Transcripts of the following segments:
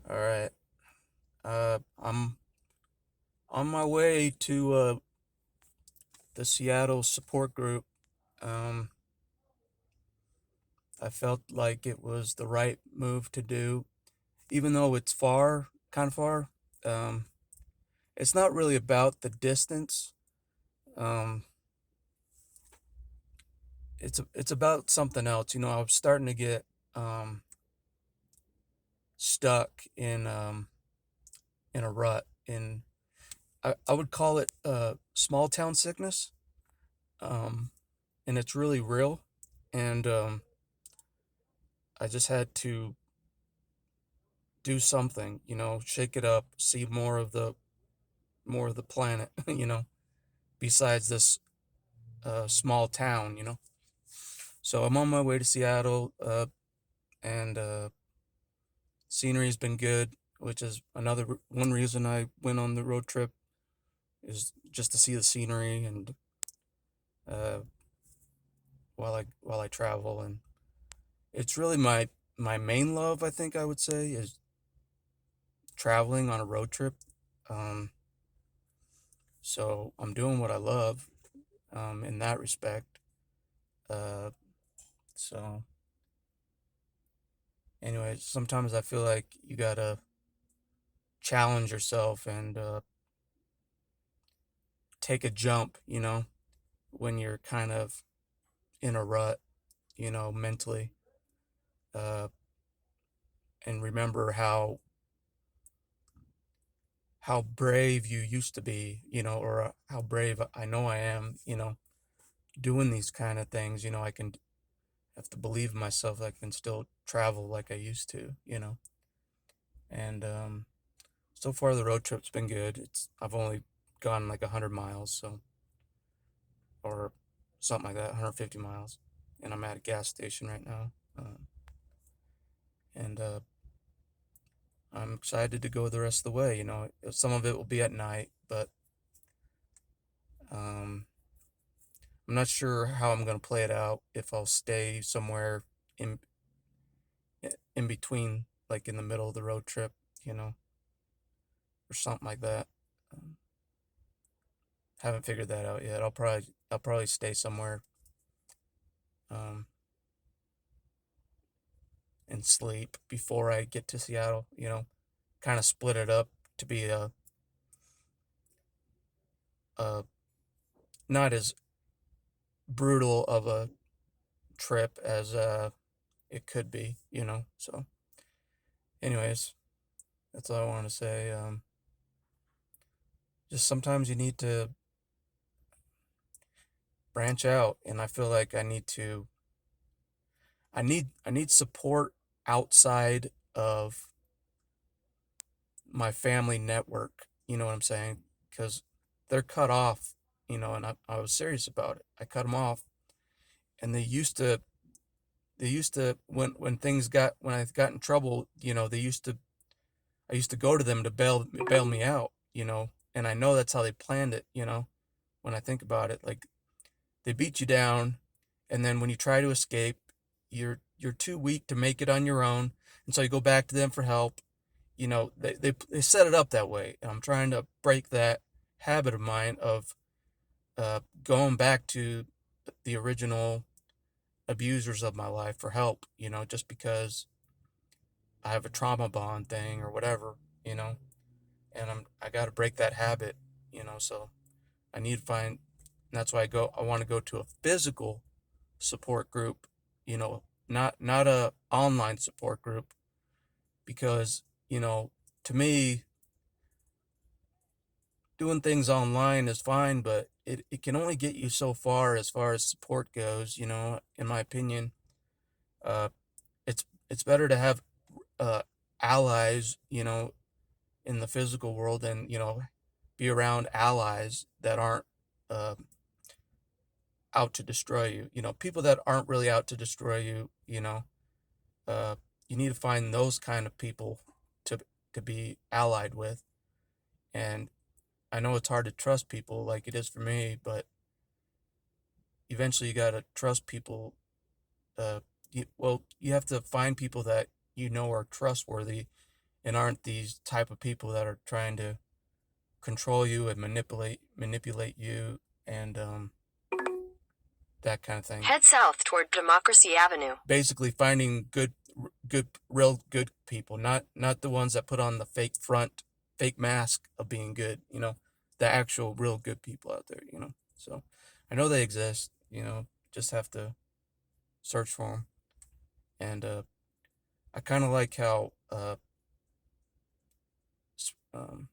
All right. I'm on my way to the Seattle support group. Um, I felt like it was the right move to do, even though it's far, kind of far. Um, it's not really about the distance. Um, it's about something else. I was starting to get um, stuck in a rut. I would call it small town sickness. Um, and it's really real. And I just had to do something, shake it up, see more of the planet, besides this small. So I'm on my way to Seattle, and scenery's been good, which is one reason I went on the road trip is just to see the scenery and uh, while I travel, and it's really my main love. I think I would say is traveling on a road trip. Um, so I'm doing what I love in that respect. Uh, so anyway, sometimes I feel like you gotta challenge yourself and take a jump, when you're kind of in a rut, mentally, uh, and remember how brave you used to be, or how brave I know I am, doing these kind of things. I can have to believe in myself. I can still travel like I used to, and so far the road trip's been good. I've only gone like 100 miles, or something like that, 150 miles, and I'm at a gas station right now. And I'm excited to go the rest of the way. Some of it will be at night, but um, I'm not sure how I'm gonna play it out. If I'll stay somewhere in in between, like in the middle of the road trip, you know, or something like that. Um, haven't figured that out yet. I'll probably stay somewhere um, and sleep before I get to Seattle. Kind of split it up to be a not as brutal of a trip as it could be. So, anyways, that's all I want to say. Just sometimes you need to branch out, and I feel like I need support outside of my family network. You know what I'm saying? Because they're cut off. And I was serious about it. I cut them off, and they used to when things got when I got in trouble. I used to go to them to bail me out. And I know that's how they planned it. When I think about it, like they beat you down, and then when you try to escape, you're too weak to make it on your own, and so you go back to them for help. They set it up that way, and I'm trying to break that habit of mine of going back to the original abusers of my life for help. Just because I have a trauma bond thing or whatever. You know, and I got to break that habit. So I need to find. And that's why I want to go to a physical support group. Not a online support group, because to me, doing things online is fine, but it can only get you so far as support goes. In my opinion, uh, it's better to have uh, allies, in the physical world, and be around allies that aren't uh, out to destroy you. People that aren't really out to destroy you. Uh, you need to find those kind of people to to be allied with. And I know it's hard to trust people like it is for me, but eventually you gotta trust people. You have to find people that are trustworthy, and aren't these type of people that are trying to control you and manipulate you, and that kind of thing. Head south toward Democracy Avenue. Basically finding real good people, not the ones that put on the fake mask of being good, the actual real good people out there. So I know they exist, just have to search for them. And I kind of like um,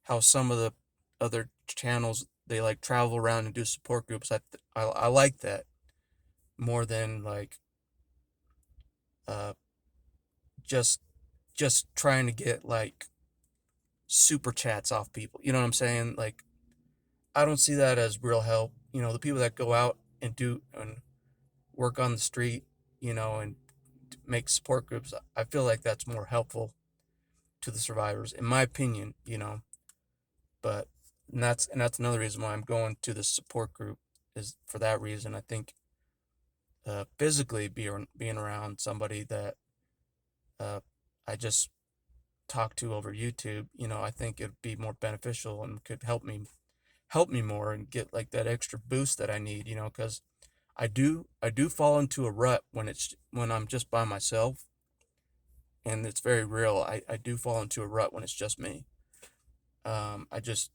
how some of the other channels, they like travel around and do support groups. I like that more than like uh, just just trying to get like super chats off people. You know what I'm saying? Like, I don't see that as real help. The people that go out and do and work on the street, and make support groups, I feel like that's more helpful to the survivors, in my opinion. But and that's another reason why I'm going to the support group, is for that reason. I think physically being around somebody that uh, I just talk to over YouTube, I think it'd be more beneficial and could help me more and get like that extra boost that I need, because I do fall into a rut when I'm just by myself, and it's very real. I do fall into a rut when it's just me. I just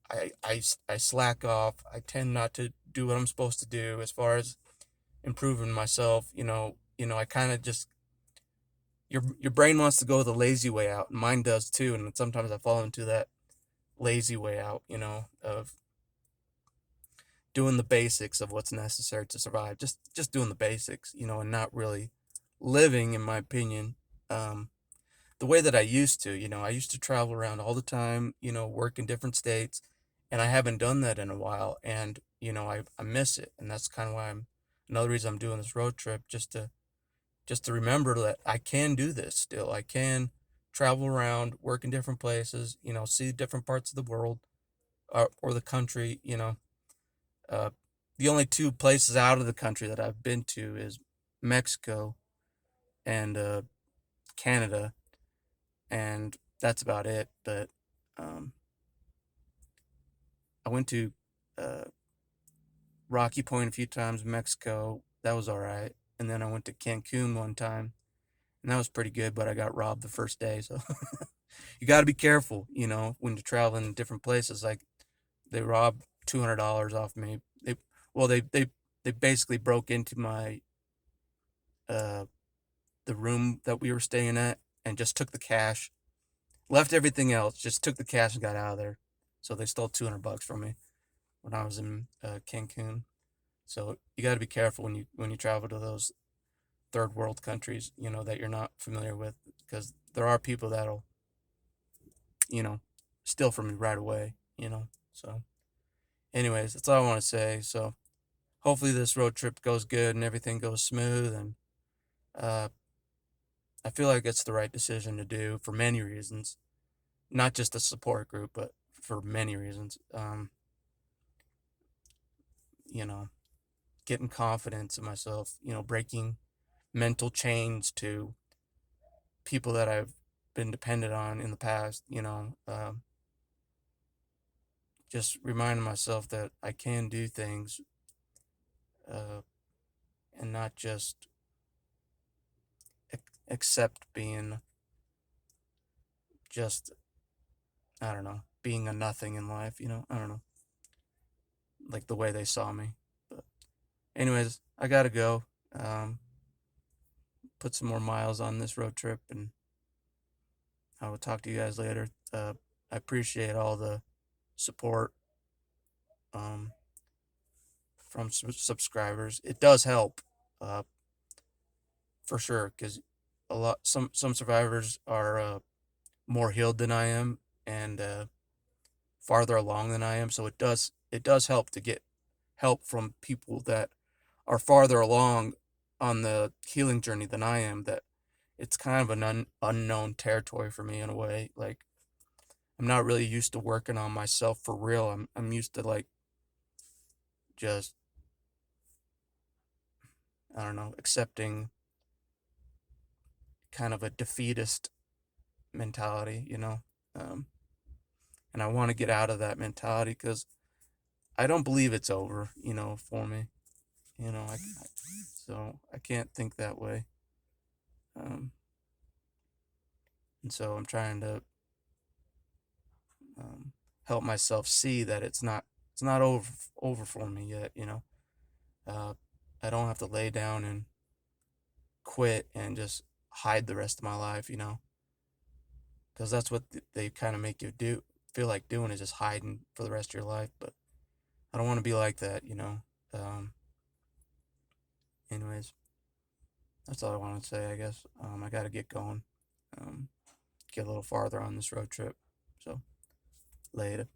I slack off. I tend not to do what I'm supposed to do as far as improving myself. I kind of just your brain wants to go the lazy way out, and mine does too. And sometimes I fall into that lazy way out, of doing the basics of what's necessary to survive. Just doing the basics, and not really living, in my opinion, um, the way that I used to. I used to travel around all the time, work in different states, and I haven't done that in a while. And, I miss it. And that's kind of why another reason I'm doing this road trip, just to remember that I can do this still. I can travel around, work in different places, see different parts of the world, or the country. Uh, the only two places out of the country that I've been to is Mexico and Canada, and that's about it. But um, I went to uh, Rocky Point a few times in Mexico. That was all right. And then I went to Cancun one time, and that was pretty good, but I got robbed the first day. So you got to be careful, when you're traveling in different places. Like, they robbed $200 off me. They basically broke into my uh, the room that we were staying at and just took the cash, left everything else, just took the cash and got out of there. So they stole $200 from me when I was in Cancun. So you got to be careful when you travel to those third world countries, that you're not familiar with, because there are people that'll, you know, steal from you right away. So, anyways, that's all I want to say. So, hopefully this road trip goes good and everything goes smooth. And uh, I feel like it's the right decision to do for many reasons, not just the support group, but for many reasons. You know, getting confidence in myself, breaking mental chains to people that I've been dependent on in the past, just reminding myself that I can do things, uh, and not just accept being just, I don't know, being a nothing in life, I don't know, like the way they saw me. But, anyways, I gotta go. Um, put some more miles on this road trip, and I will talk to you guys later. I appreciate all the support um, from subscribers. It does help, uh, for sure, because some survivors are more healed than I am, and farther along than I am. So it does help to get help from people that are farther along on the healing journey than I am. That it's kind of an unknown territory for me in a way. Like, I'm not really used to working on myself for real. I'm used to, like, just, I don't know, accepting kind of a defeatist mentality, you know. Um, and I want to get out of that mentality because I don't believe it's over, you know, for me. You know, so I can't think that way. Um, and so I'm trying to um, help myself see that it's not over for me yet. You know, uh, I don't have to lay down and quit and just hide the rest of my life. You know, because that's what they kind of make you do. Feel like doing is just hiding for the rest of your life. But I don't want to be like that. You know. Um, anyways, that's all I want to say. I guess I got to get going. Um, get a little farther on this road trip. So later.